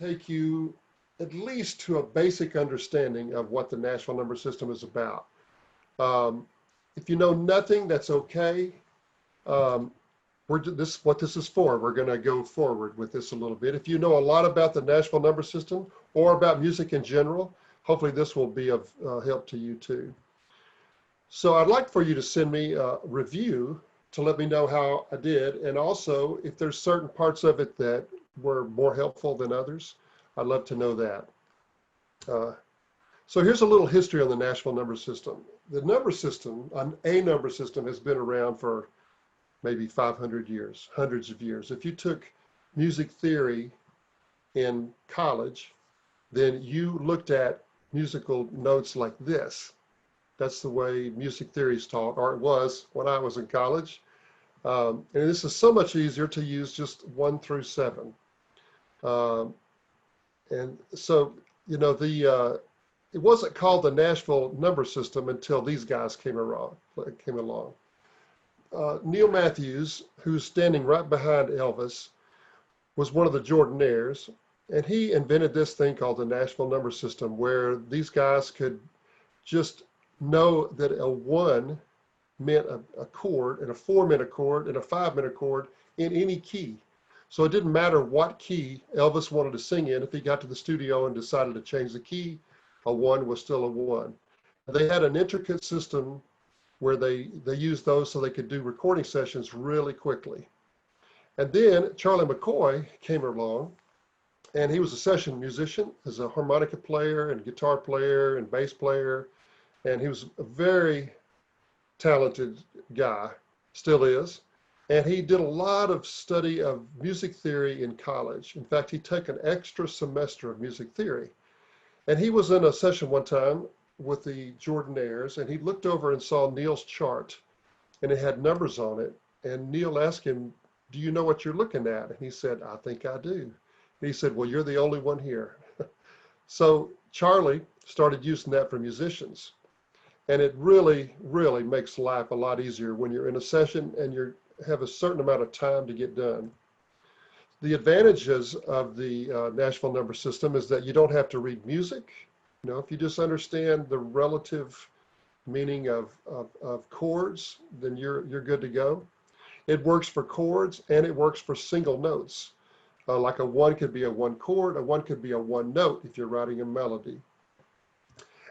take you at least to a basic understanding of what the Nashville Number System is about. If you know nothing, that's okay. What this is for. We're going to go forward with this a little bit. If you know a lot about the Nashville Number System or about music in general, hopefully this will be of help to you too. So I'd like for you to send me a review to let me know how I did, and also if there's certain parts of it that were more helpful than others, I'd love to know that. So here's a little history on the Nashville Number System. The number system, a number system, has been around for maybe 500 years, hundreds of years. If you took music theory in college, then you looked at musical notes like this. That's the way music theory is taught, or it was when I was in college. And this is so much easier to use just 1 through 7. And so, you know, it wasn't called the Nashville Number System until these guys came along. Neil Matthews, who's standing right behind Elvis, was one of the Jordanaires, and he invented this thing called the Nashville Number System, where these guys could just know that a 1 meant a chord, and a 4 meant a chord, and a 5 meant a chord in any key. So it didn't matter what key Elvis wanted to sing in. If he got to the studio and decided to change the key, a 1 was still a 1. They had an intricate system where they used those so they could do recording sessions really quickly. And then Charlie McCoy came along, and he was a session musician, as a harmonica player and guitar player and bass player. And he was a very talented guy, still is. And he did a lot of study of music theory in college. In fact, he took an extra semester of music theory. And he was in a session one time with the Jordanaires, and he looked over and saw Neil's chart, and it had numbers on it. And Neil asked him, "Do you know what you're looking at?" And he said, "I think I do." And he said, "Well, you're the only one here." So Charlie started using that for musicians. And it really, really makes life a lot easier when you're in a session and you have a certain amount of time to get done. The advantages of the Nashville Number System is that you don't have to read music. You know, if you just understand the relative meaning of chords, then you're good to go. It works for chords and it works for single notes. Like a 1 could be a 1 chord, a 1 could be a 1 note if you're writing a melody.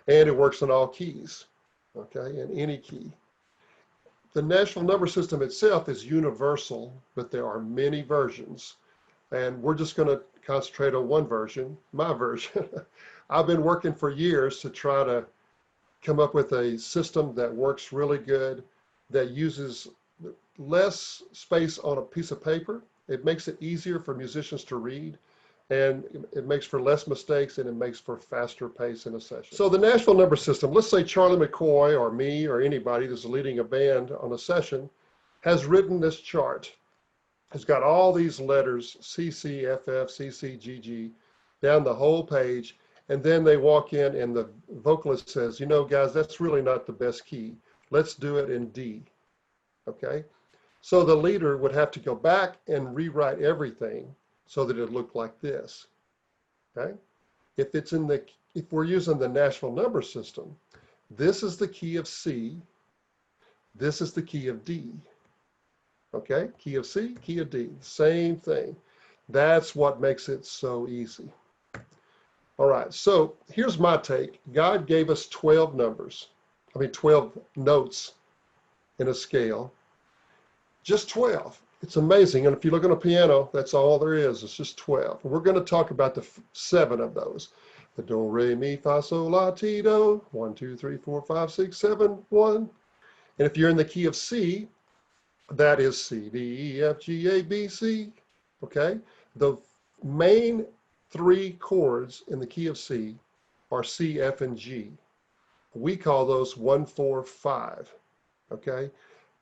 And it works in all keys, okay, in any key. The Nashville Number System itself is universal, but there are many versions. And we're just going to concentrate on one version, my version. I've been working for years to try to come up with a system that works really good, that uses less space on a piece of paper. It makes it easier for musicians to read, and it makes for less mistakes, and it makes for faster pace in a session. So the Nashville Number System, let's say Charlie McCoy or me or anybody that's leading a band on a session has written this chart. It's got all these letters, C, C, F, F, C, C, G, G, down the whole page. And then they walk in and the vocalist says, "You know, guys, that's really not the best key. Let's do it in D." Okay? So the leader would have to go back and rewrite everything so that it looked like this. Okay? If we're using the Nashville Number System, this is the key of C, this is the key of D. Okay? Key of C, key of D, same thing. That's what makes it so easy. All right, so here's my take. God gave us 12 notes in a scale. Just 12. It's amazing. And if you look on a piano, that's all there is. It's just 12. We're going to talk about the 7 of those. The do, re, mi, fa, sol, la, ti, do. 1, 2, 3, 4, 5, 6, 7, 1. And if you're in the key of C, that is C, D, E, F, G, A, B, C. Okay? The main 3 chords in the key of C are C, F, and G. We call those 1, 4, 5. Okay?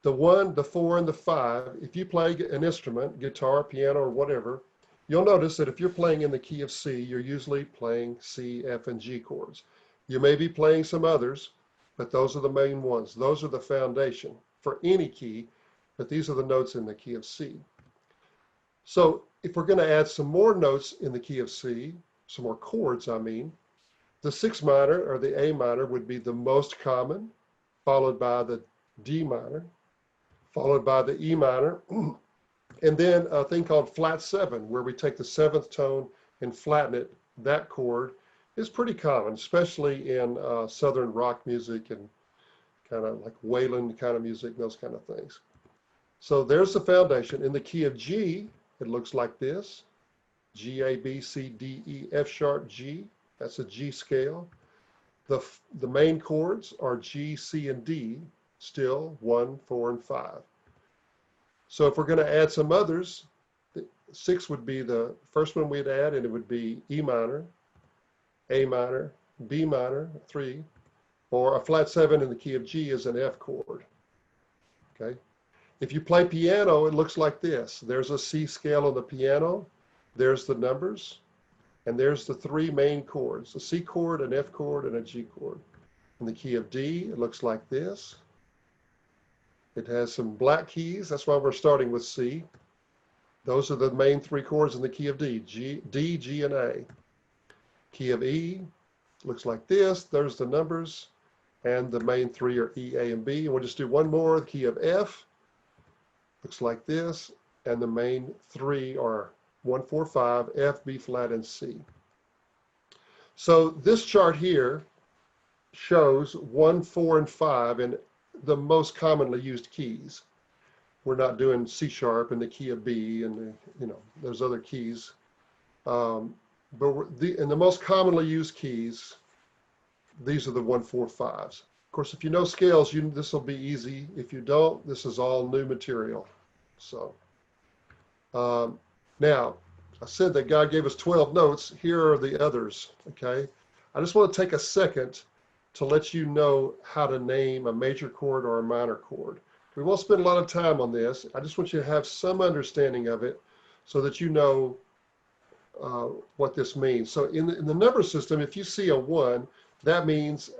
The 1, the 4, and the 5, if you play an instrument, guitar, piano, or whatever, you'll notice that if you're playing in the key of C, you're usually playing C, F, and G chords. You may be playing some others, but those are the main ones. Those are the foundation for any key, but these are the notes in the key of C. So if we're going to add some more notes in the key of C, some more chords, I mean, the 6 minor or the A minor would be the most common, followed by the D minor, followed by the E minor, and then a thing called flat 7, where we take the 7th tone and flatten it. That chord is pretty common, especially in Southern rock music and kind of like Waylon kind of music, those kind of things. So there's the foundation. In the key of G, it looks like this: G, A, B, C, D, E, F sharp, G. That's a G scale. The main chords are G, C, and D, still 1, 4, and 5. So if we're going to add some others, 6 would be the first one we'd add, and it would be E minor, A minor, B minor, 3, or a flat 7 in the key of G is an F chord. Okay. If you play piano, it looks like this. There's a C scale on the piano, there's the numbers, and there's the 3 main chords: a C chord, an F chord, and a G chord. In the key of D, it looks like this. It has some black keys. That's why we're starting with C. Those are the main 3 chords in the key of D: D, G, and A. Key of E looks like this. There's the numbers, and the main 3 are E, A, and B. And we'll just do one more. The key of F looks like this, and the main 3 are 1, 4, 5, F, B flat, and C. So this chart here shows 1, 4, and 5 in the most commonly used keys. We're not doing C sharp and the key of B and there's other keys, but in the most commonly used keys, these are the 1, 4, 5s. Of course, if you know scales, this will be easy. If you don't, this is all new material. So now, I said that God gave us 12 notes. Here are the others, okay? I just want to take a second to let you know how to name a major chord or a minor chord. We won't spend a lot of time on this. I just want you to have some understanding of it so that you know what this means. So in the number system, if you see a 1, that means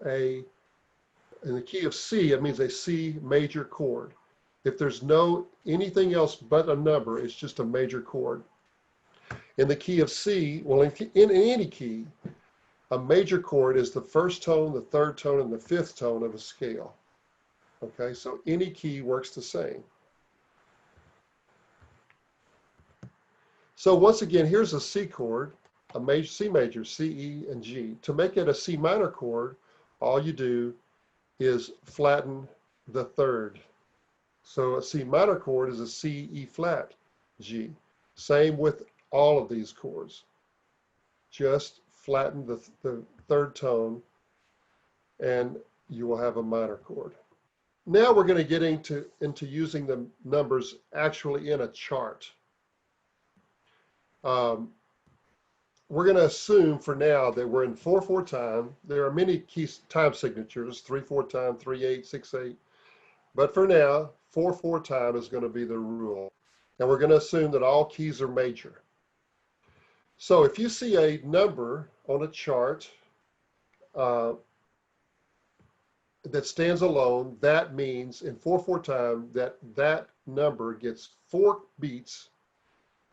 in the key of C, it means a C major chord. If there's anything else but a number, it's just a major chord. In the key of C, well, in any key, a major chord is the first tone, the third tone, and the fifth tone of a scale. Okay, so any key works the same. So once again, here's a C chord, a major, C major, C, E, and G. To make it a C minor chord, all you do is flatten the third. So a C minor chord is a C, E flat, G. Same with all of these chords. Just flatten the third tone and you will have a minor chord. Now we're going to get into using the numbers actually in a chart. We're going to assume for now that we're in 4/4 time. There are many key time signatures, 3/4 time, 3/8, 6/8. But for now, 4/4 time is going to be the rule. And we're going to assume that all keys are major. So if you see a number on a chart that stands alone, that means in 4/4 time that number gets 4 beats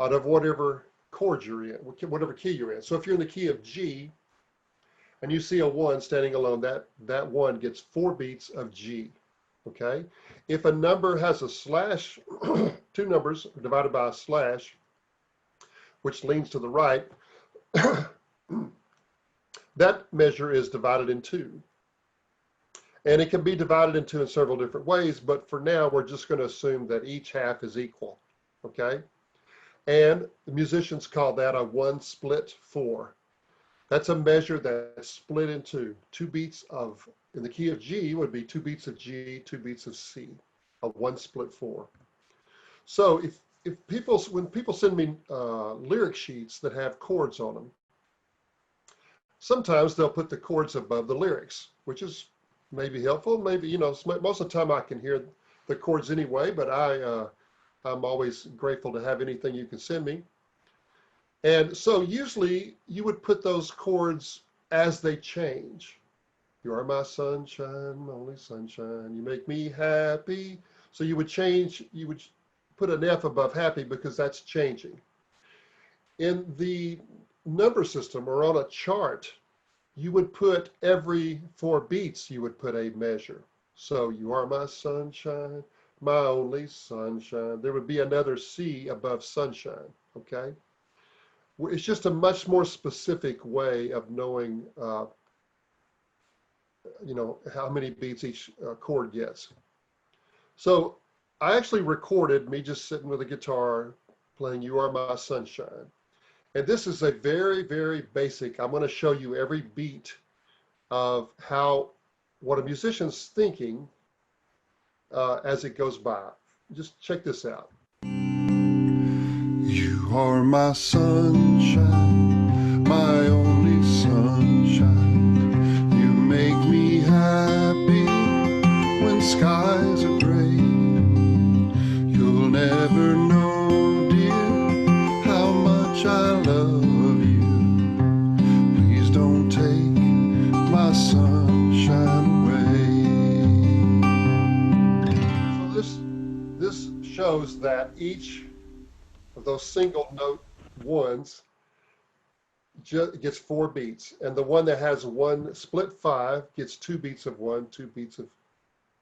out of whatever chord you're in, whatever key you're in. So if you're in the key of G and you see a 1 standing alone, that 1 gets 4 beats of G. Okay? If a number has a slash, 2 numbers divided by a slash, which leans to the right, that measure is divided in 2. And it can be divided into in several different ways, but for now, we're just going to assume that each half is equal, okay? And the musicians call that a 1 split 4. That's a measure that's split into 2 beats of, in the key of G would be 2 beats of G, 2 beats of C, a 1 split 4. So when people send me lyric sheets that have chords on them, sometimes they'll put the chords above the lyrics, which is maybe helpful. Maybe, most of the time I can hear the chords anyway, but I'm always grateful to have anything you can send me. And so usually you would put those chords as they change. You are my sunshine, my only sunshine. You make me happy. So you would change, you would put an F above happy because that's changing. In the number system or on a chart, you would put every 4 beats, you would put a measure. So you are my sunshine, my only sunshine. There would be another C above sunshine, okay? It's just a much more specific way of knowing, you know, how many beats each chord gets. So I actually recorded me just sitting with a guitar playing You Are My Sunshine. And this is a very, very basic, I'm going to show you every beat of what a musician's thinking as it goes by. Just check this out. You are my sunshine, my only sunshine. You make me happy when skies are gray. You'll never know, dear, how much I love you. Please don't take my sunshine away. So this shows that each of those single note ones gets 4 beats, and the one that has one split 5 gets 2 beats of 1, 2 beats of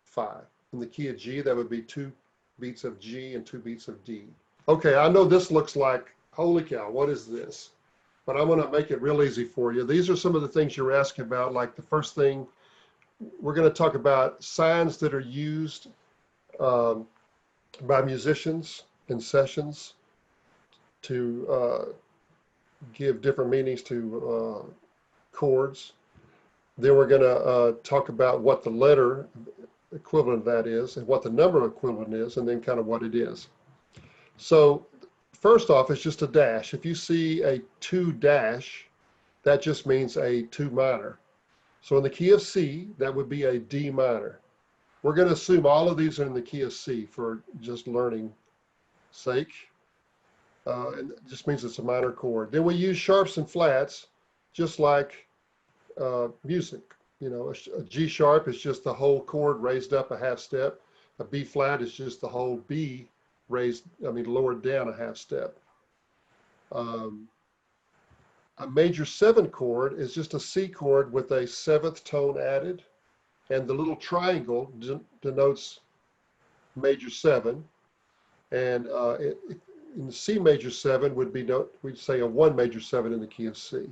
5. In the key of G, that would be 2 beats of G and 2 beats of D. Okay, I know this looks like, holy cow, what is this? But I'm gonna make it real easy for you. These are some of the things you're asking about. Like the first thing, we're gonna talk about signs that are used by musicians in sessions to give different meanings to chords. Then we're gonna talk about what the letter equivalent of that is and what the number equivalent is, and then kind of what it is. So first off, it's just a dash. If you see a 2 dash, that just means a 2 minor. So in the key of C, that would be a D minor. We're going to assume all of these are in the key of C for just learning sake. And it just means it's a minor chord. Then we use sharps and flats, just like music. You know, a G sharp is just the whole chord raised up a half step. A B flat is just the whole B lowered down a half step. A major 7 chord is just a C chord with a 7th tone added, and the little triangle denotes major 7. And in the C major 7 would be, we'd say a 1 major 7 in the key of C.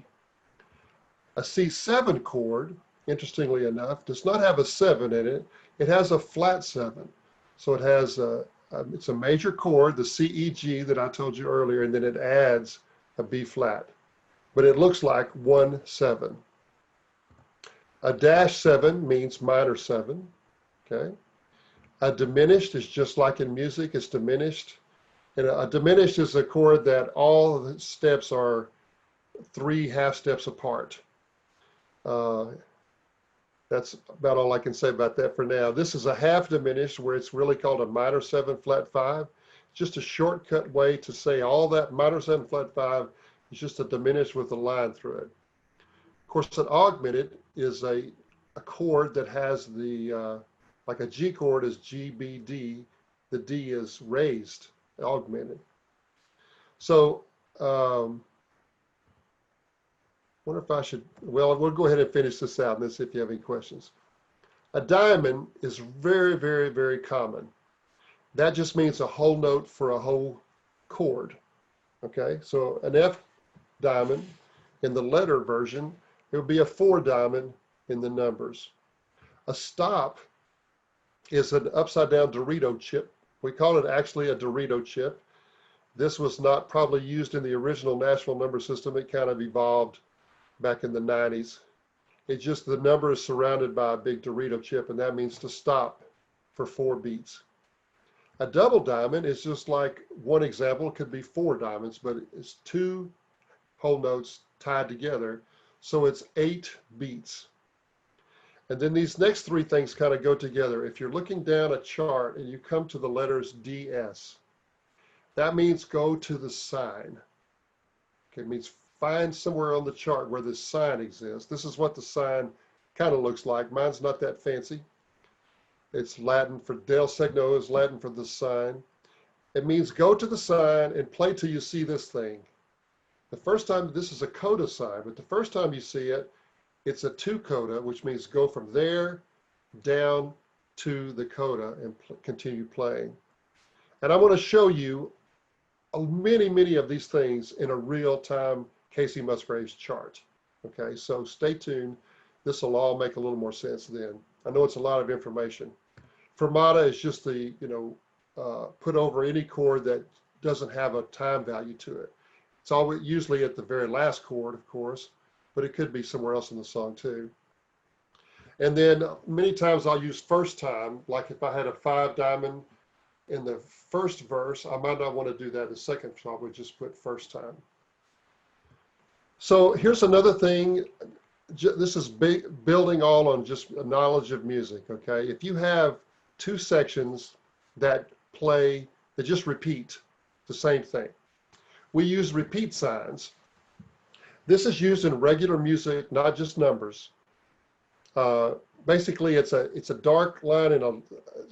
A C7 chord, interestingly enough, does not have a 7 in it. It has a flat 7. So it has it's a major chord, the C, E, G that I told you earlier, and then it adds a B flat. But it looks like 1, 7. A dash 7 means minor 7, okay? A diminished is just like in music, it's diminished. And a diminished is a chord that all the steps are 3 half steps apart. That's about all I can say about that for now. This is a half diminished where it's really called a minor 7 flat 5. Just a shortcut way to say all that minor 7 flat 5 is just a diminished with a line through it. Of course, an augmented is a chord that has the, like a G chord is G, B, D. The D is raised, augmented. So, wonder if I should, well, we'll go ahead and finish this out and then see if you have any questions. A diamond is very, very, very common. That just means a whole note for a whole chord. Okay, so an F diamond in the letter version, it would be a 4 diamond in the numbers. A stop is an upside down Dorito chip. We call it actually a Dorito chip. This was not probably used in the original Nashville number system. It kind of evolved back in the 90s. It's just the number is surrounded by a big Dorito chip, and that means to stop for 4 beats. A double diamond is just like one example. It could be 4 diamonds, but it's 2 whole notes tied together. So it's 8 beats. And then these next 3 things kind of go together. If you're looking down a chart and you come to the letters DS, that means go to the sign. Okay, it means find somewhere on the chart where this sign exists. This is what the sign kind of looks like. Mine's not that fancy. It's Latin for del signo is Latin for the sign. It means go to the sign and play till you see this thing. The first time, this is a coda sign, but the first time you see it, it's a 2 coda, which means go from there down to the coda and continue playing. And I want to show you many of these things in a real-time Casey Musgraves chart. Okay, so stay tuned. This will all make a little more sense then. I know it's a lot of information. Fermata is just the, put over any chord that doesn't have a time value to it. It's always usually at the very last chord, of course, but it could be somewhere else in the song too. And then many times I'll use first time, like if I had a 5 diamond in the first verse, I might not want to do that the second, so I would just put first time. So here's another thing. This is building all on just a knowledge of music, okay? If you have 2 sections that play, that just repeat the same thing, we use repeat signs. This is used in regular music, not just numbers. Basically, it's a dark line and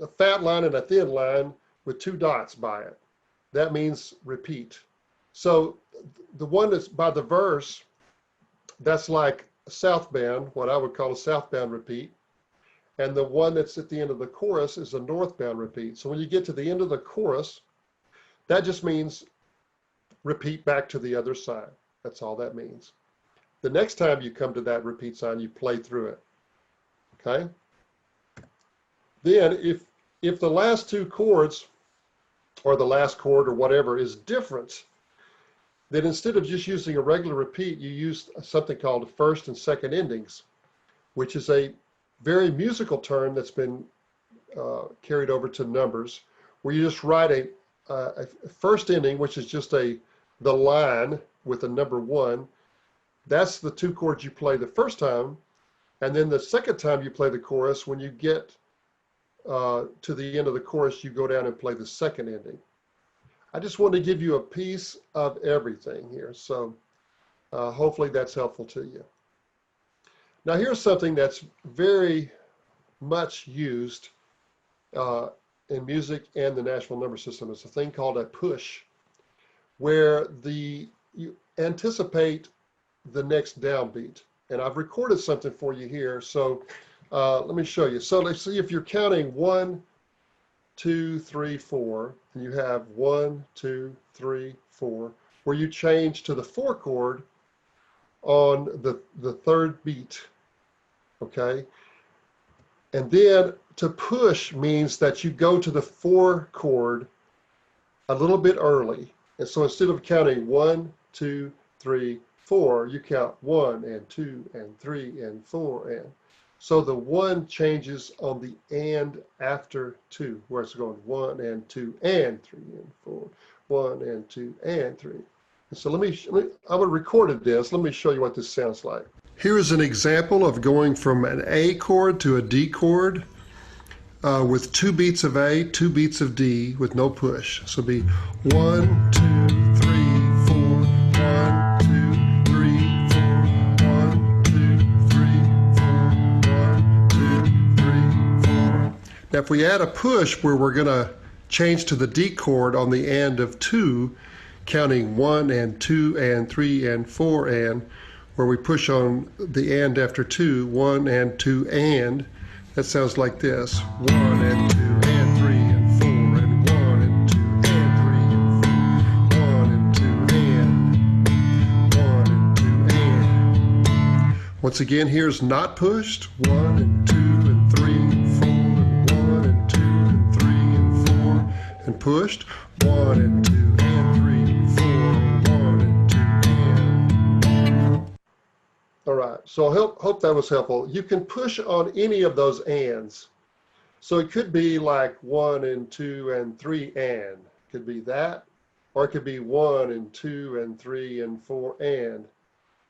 a fat line and a thin line with 2 dots by it. That means repeat. So the one that's by the verse, that's like a southbound, what I would call a southbound repeat. And the one that's at the end of the chorus is a northbound repeat. So when you get to the end of the chorus, that just means repeat back to the other side. That's all that means. The next time you come to that repeat sign, you play through it. Okay? Then if the last 2 chords or the last chord or whatever is different, then instead of just using a regular repeat, you use something called first and second endings, which is a very musical term that's been carried over to numbers, where you just write a first ending, which is just the line with a number 1. That's the 2 chords you play the first time, and then the second time you play the chorus, when you get to the end of the chorus, you go down and play the second ending. I just want to give you a piece of everything here, so hopefully that's helpful to you. Now here's something that's very much used in music and the Nashville Number System. It's a thing called a push, where you anticipate the next downbeat. And I've recorded something for you here, so let me show you. So let's see, if you're counting 1, 2, 3, 4, and you have 1, 2, 3, 4, where you change to the 4 chord on the third beat, okay? And then to push means that you go to the 4 chord a little bit early. And so instead of counting 1, 2, 3, 4, you count 1 and 2 and 3 and 4 and. So the 1 changes on the and after 2, where it's going 1 and 2 and 3 and 4, 1 and 2 and 3. And so I would recorded this. Let me show you what this sounds like. Here is an example of going from an A chord to a D chord with 2 beats of A, 2 beats of D with no push. So it'll be 1, 2, 3, 4, 1, 2, 3, 4, 1, 2, 3, 4, 1, 2, 3, 4. Now if we add a push where we're going to change to the D chord on the and of 2, counting 1 and 2 and 3 and 4 and, where we push on the and after 2, 1 and 2 and, that sounds like this. 1 and 2 and 3 and 4 and 1 and 2 and 3 and 4, 1 and 2 and 1 and 2 and. Once again, here's not pushed. 1 and 2 and 3 and 4 and 1 and 2 and 3 and 4 and pushed. 1 and 2 and 3 and 4, 1 and 2 and. All right, so I hope that was helpful. You can push on any of those ands. So it could be like 1 and 2 and 3 and. It could be that, or it could be 1 and 2 and 3 and 4 and.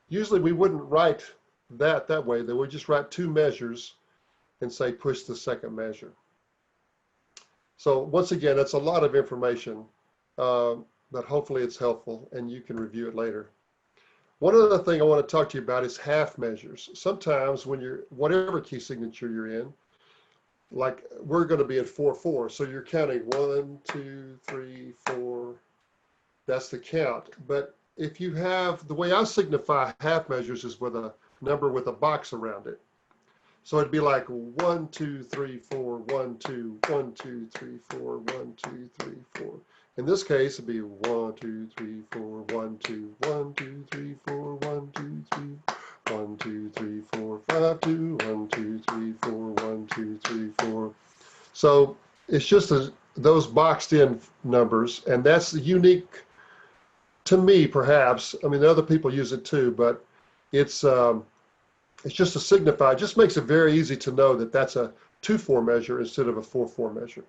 Usually we wouldn't write that way. They would just write 2 measures and say push the second measure. So once again, that's a lot of information, but hopefully it's helpful and you can review it later. One other thing I want to talk to you about is half measures. Sometimes when you're, whatever key signature you're in, like we're going to be at 4/4. So you're counting 1, 2, 3, 4. That's the count. But if you have, the way I signify half measures is with a number with a box around it. So it'd be like 1, 2, 3, 4, 1, 2, 1, 2, 3, 4, 1, 2, 3, 4. In this case, it'd be 1, 2, 3, 4, 1, 2, 1, 2, 3, 4, 1, 2, 3, 1, 2, 3, 4, 5, 2, 1, 2, 3, 4, 1, 2, 3, 4. So it's just those boxed in numbers, and that's unique to me, perhaps. I mean, other people use it too, but it's just to signify. It just makes it very easy to know that that's a 2/4 measure instead of a 4/4 measure.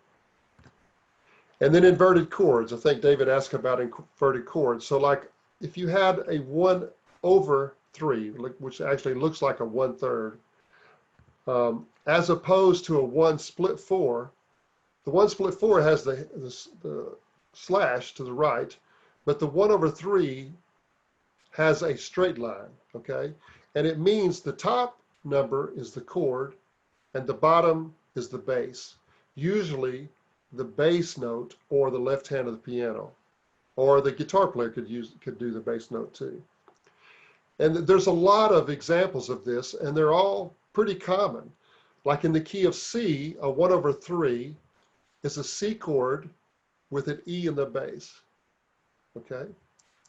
And then inverted chords. I think David asked about inverted chords. So like if you had a 1/3, which actually looks like a 1/3, as opposed to a 1/4, the 1/4 has the slash to the right, but the 1/3 has a straight line, okay? And it means the top number is the chord and the bottom is the bass. Usually the bass note or the left hand of the piano, or the guitar player could do the bass note too. And there's a lot of examples of this, and they're all pretty common. Like in the key of C, a 1/3 is a C chord with an E in the bass, okay?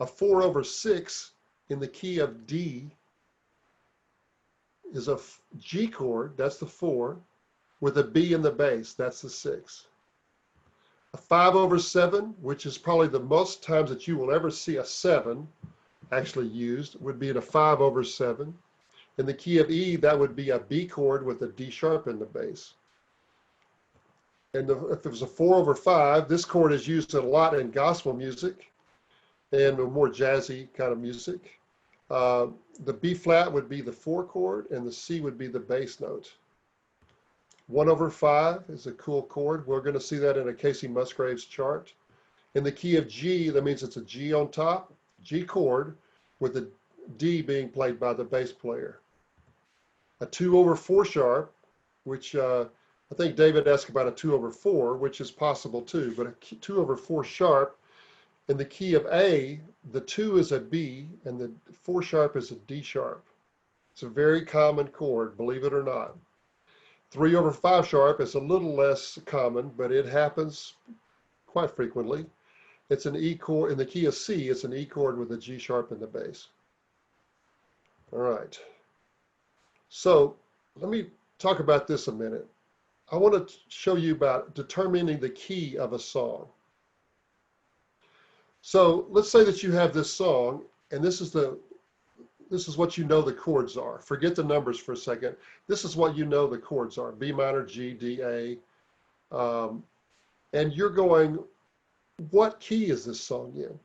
A 4/6 in the key of D is a G chord, that's the 4, with a B in the bass, that's the 6. A 5/7, which is probably the most times that you will ever see a 7 actually used, would be in a 5/7. In the key of E, that would be a B chord with a D sharp in the bass. And if it was a 4/5, this chord is used a lot in gospel music and more jazzy kind of music. The B flat would be the 4 chord, and the C would be the bass note. 1/5 is a cool chord. We're going to see that in a Casey Musgraves chart. In the key of G, that means it's a G on top, G chord, with the D being played by the bass player. A 2/4 sharp, which I think David asked about a 2/4, which is possible too, but a 2/4 sharp, in the key of A, the 2 is a B and the 4 sharp is a D sharp. It's a very common chord, believe it or not. 3/5 sharp is a little less common, but it happens quite frequently. It's an E chord. In the key of C, it's an E chord with a G sharp in the bass. All right. So let me talk about this a minute. I want to show you about determining the key of a song. So let's say that you have this song, and this is what you know the chords are. Forget the numbers for a second. This is what you know the chords are: B minor, G, D, A. And you're going, what key is this song in?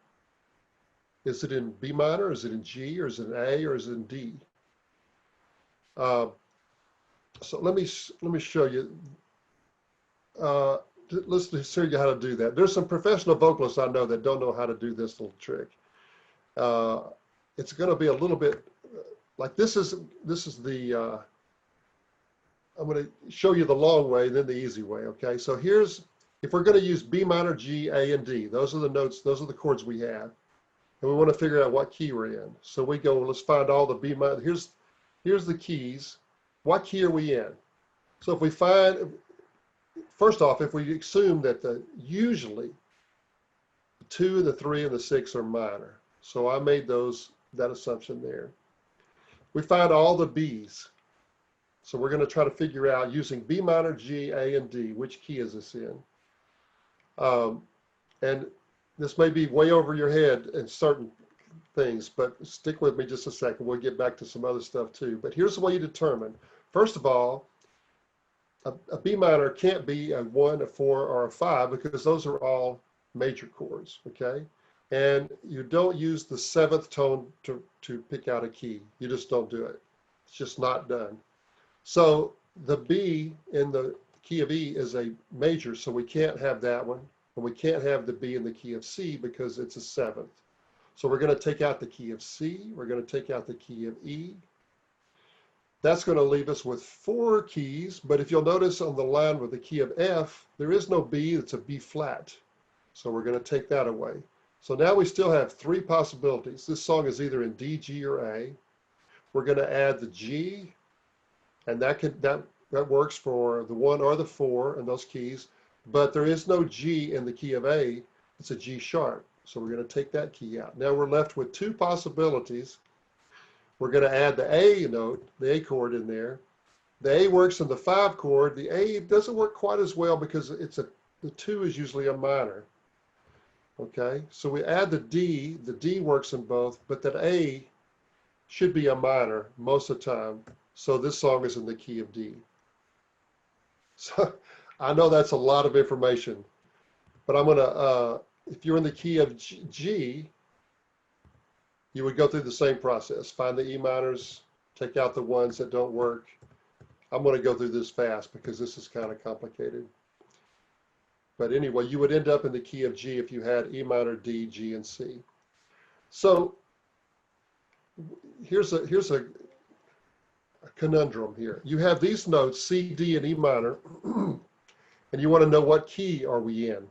Is it in B minor? Is it in G? Or is it in A? Or is it in D? So let me show you. Let's show you how to do that. There's some professional vocalists I know that don't know how to do this little trick. It's going to be a little bit like this is the. I'm going to show you the long way, then the easy way. Okay, so if we're going to use B minor, G, A, and D. Those are the notes. Those are the chords we have, and we want to figure out what key we're in. So we go. Let's find all the B minor. Here's the keys. What key are we in? So if we find, first off, if we assume that usually the 2, the 3, and the 6 are minor. So I made that assumption there. We find all the B's. So we're going to try to figure out, using B minor, G, A, and D, which key is this in? And this may be way over your head in certain things, but stick with me just a second. We'll get back to some other stuff too. But here's the way you determine. First of all, a B minor can't be a 1, a 4, or a 5 because those are all major chords, okay? And you don't use the 7th tone to pick out a key. You just don't do it. It's just not done. So the B in the key of E is a major, so we can't have that one. And we can't have the B in the key of C because it's a 7th. So we're going to take out the key of C. We're going to take out the key of E. That's going to leave us with 4 keys, but if you'll notice on the line with the key of F, there is no B, it's a B flat. So we're going to take that away. So now we still have 3 possibilities. This song is either in D, G, or A. We're going to add the G, and that works for the 1 or the 4 in those keys, but there is no G in the key of A, it's a G sharp. So we're going to take that key out. Now we're left with 2 possibilities. We're going to add the A note, the A chord in there. The A works in the 5 chord. The A doesn't work quite as well because the 2 is usually a minor. Okay, so we add the D. The D works in both, but that A should be a minor most of the time. So this song is in the key of D. So I know that's a lot of information, but I'm gonna, if you're in the key of G, you would go through the same process. Find the E minors, take out the ones that don't work. I'm going to go through this fast because this is kind of complicated. But anyway, you would end up in the key of G if you had E minor, D, G, and C. So here's a conundrum here. You have these notes, C, D, and E minor, and you want to know what key are we in.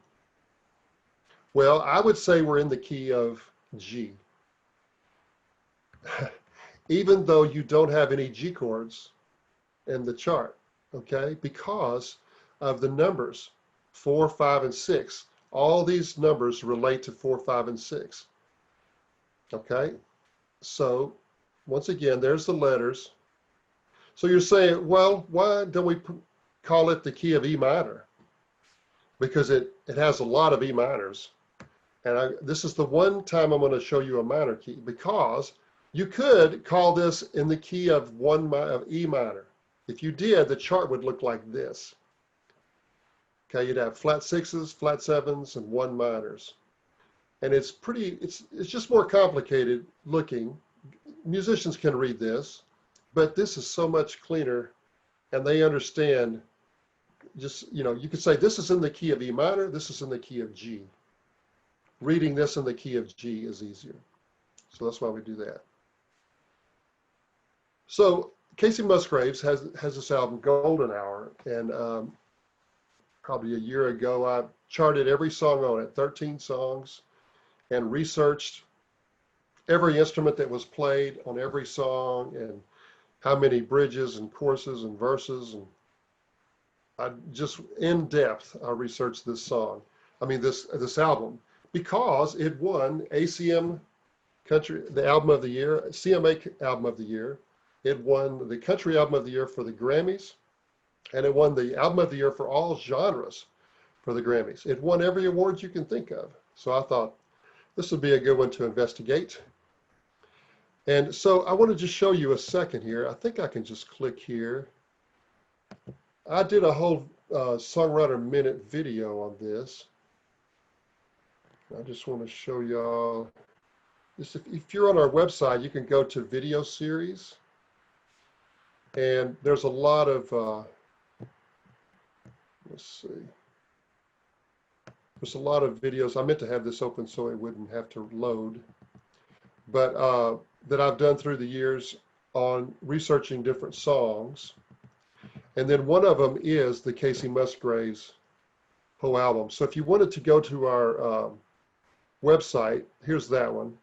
Well, I would say we're in the key of G. Even though you don't have any G chords in the chart, okay, because of the numbers 4, 5, and 6. All these numbers relate to 4, 5, and 6. Okay, so once again, there's the letters. So you're saying, well, why don't we call it the key of E minor? Because it has a lot of E minors. And this is the one time I'm going to show you a minor key, because you could call this in the key of E minor. If you did, the chart would look like this. Okay, you'd have flat 6s, flat 7s, and 1 minors. And it's just more complicated looking. Musicians can read this, but this is so much cleaner, and they understand. Just, you could say this is in the key of E minor, this is in the key of G. Reading this in the key of G is easier. So that's why we do that. So Casey Musgraves has this album, Golden Hour, and probably a year ago, I charted every song on it, 13 songs, and researched every instrument that was played on every song and how many bridges and choruses and verses. And I just, in depth, I researched this album, because it won ACM Country, the Album of the Year, CMA Album of the Year. It won the Country Album of the Year for the Grammys, and it won the Album of the Year for all genres for the Grammys. It won every award you can think of. So I thought this would be a good one to investigate. And so I want to just show you a second here. I think I can just click here. I did a whole Songwriter Minute video on this. I just want to show y'all this. If you're on our website, you can go to video series. And there's a lot of, let's see. There's a lot of videos. I meant to have this open so it wouldn't have to load. But that I've done through the years on researching different songs. And then one of them is the Casey Musgraves whole album. So if you wanted to go to our website, here's that one.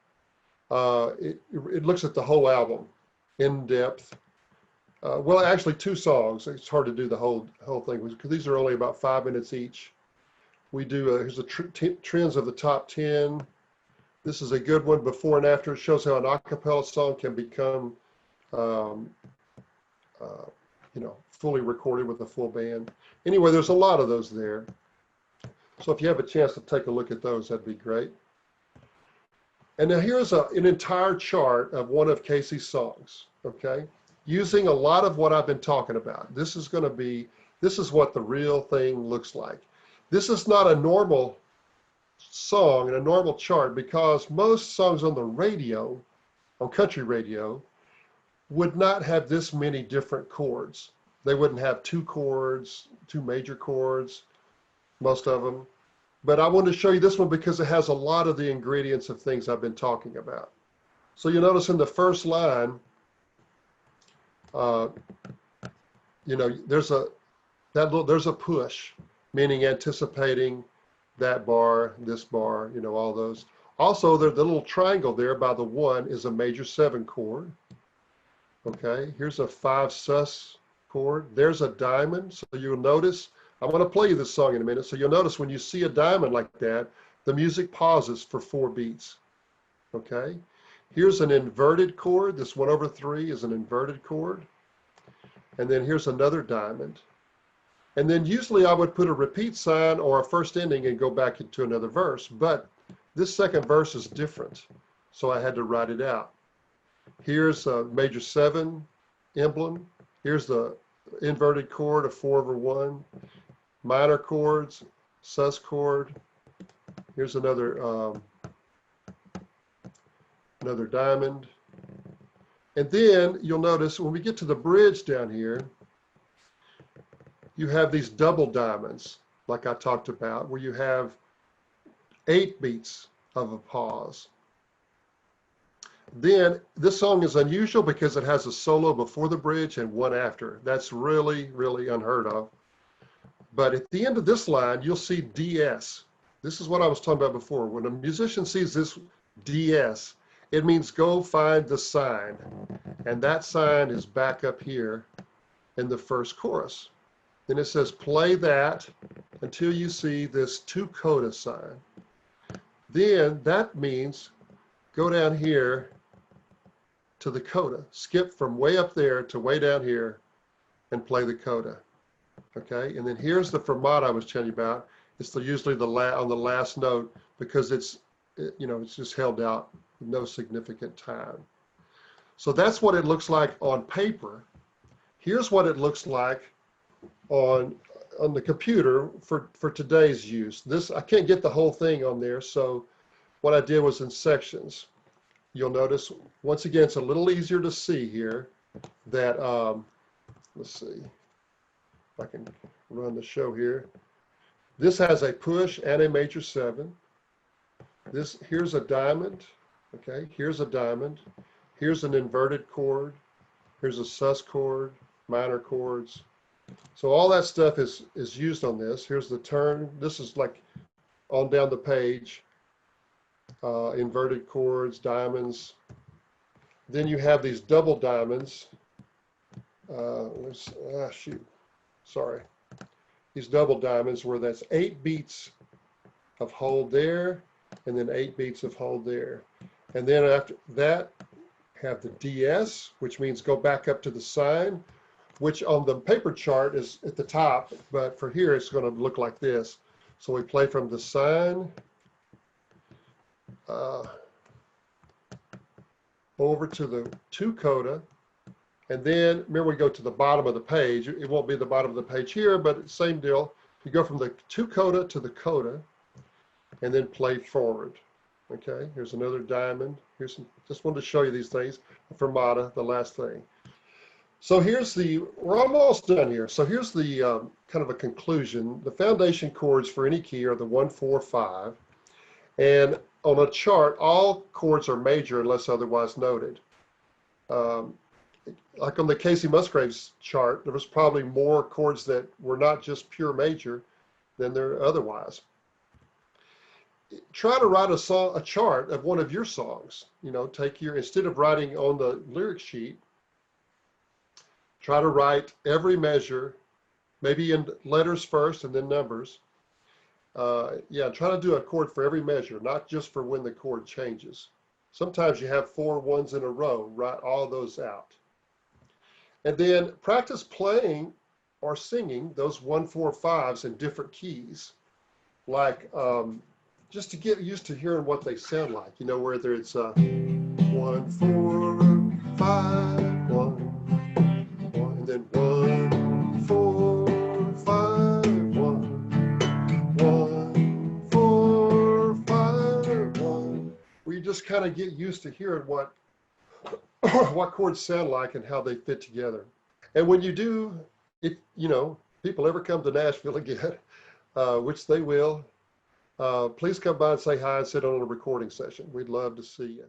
It looks at the whole album in depth. Well, actually 2 songs. It's hard to do the whole thing because these are only about 5 minutes each. We do, here's the trends of the top 10. This is a good one, before and after. It shows how an a cappella song can become, fully recorded with a full band. Anyway, there's a lot of those there. So if you have a chance to take a look at those, that'd be great. And now here's an entire chart of one of Casey's songs, okay? Using a lot of what I've been talking about. This is what the real thing looks like. This is not a normal song and a normal chart, because most songs on the radio, on country radio, would not have this many different chords. They wouldn't have 2 chords, 2 major chords, most of them. But I wanted to show you this one because it has a lot of the ingredients of things I've been talking about. So you notice in the first line, uh, you know, there's a push, meaning anticipating that bar, this bar, you know, all those. Also, the little triangle there by the 1 is a major 7 chord. Okay, here's a 5 sus chord. There's a diamond. So you'll notice, I'm going to play you this song in a minute. So you'll notice when you see a diamond like that, the music pauses for 4 beats. Okay, here's an inverted chord. This 1/3 is an inverted chord. And then here's another diamond. And then usually I would put a repeat sign or a first ending and go back into another verse. But this second verse is different, so I had to write it out. Here's a major 7 emblem. Here's the inverted chord, a 4/1. Minor chords, sus chord. Here's another diamond. And then you'll notice when we get to the bridge down here, you have these double diamonds, like I talked about, where you have 8 beats of a pause. Then this song is unusual because it has a solo before the bridge and 1 after. That's really, really unheard of. But at the end of this line, you'll see DS. This is what I was talking about before. When a musician sees this DS, it means go find the sign. And that sign is back up here in the first chorus. Then it says play that until you see this 2 coda sign. Then that means go down here to the coda. Skip from way up there to way down here and play the coda. Okay, and then here's the fermata I was telling you about. It's usually on the last note because it's just held out with no significant time. So that's what it looks like on paper. Here's what it looks like on the computer for today's use. This, I can't get the whole thing on there, so what I did was in sections. You'll notice, once again, it's a little easier to see here that, let's see if I can run the show here. This has a push and a major 7. Here's a diamond, okay? Here's a diamond. Here's an inverted chord. Here's a sus chord, minor chords. So all that stuff is used on this. Here's the turn. This is like on down the page. Inverted chords, diamonds. Then you have these double diamonds. These double diamonds where that's 8 beats of hold there, and then 8 beats of hold there. And then after that, have the DS, which means go back up to the sign, which on the paper chart is at the top, but for here it's going to look like this. So we play from the sign over to the 2 coda, and then remember we go to the bottom of the page. It won't be the bottom of the page here, but same deal. You go from the 2 coda to the coda, and then play forward. Okay, here's another diamond. Just wanted to show you these things. Fermata, the last thing. So we're almost done here. So here's the kind of a conclusion. The foundation chords for any key are the 1, 4, 5. And on a chart, all chords are major unless otherwise noted. Like on the Casey Musgraves chart, there was probably more chords that were not just pure major than there otherwise. Try to write a chart of one of your songs. Instead of writing on the lyric sheet, try to write every measure, maybe in letters first and then numbers. Try to do a chord for every measure, not just for when the chord changes. Sometimes you have 4 ones in a row. Write all those out. And then practice playing or singing those 1, 4, 5s in different keys, like just to get used to hearing what they sound like. Whether it's 1, 4, 5, 1, and then 1, 4, 5, 1, 1, 4, 5, 1. Where you just kind of get used to hearing what chords sound like and how they fit together. And when you do, if people ever come to Nashville again, which they will, please come by and say hi and sit on a recording session. We'd love to see you.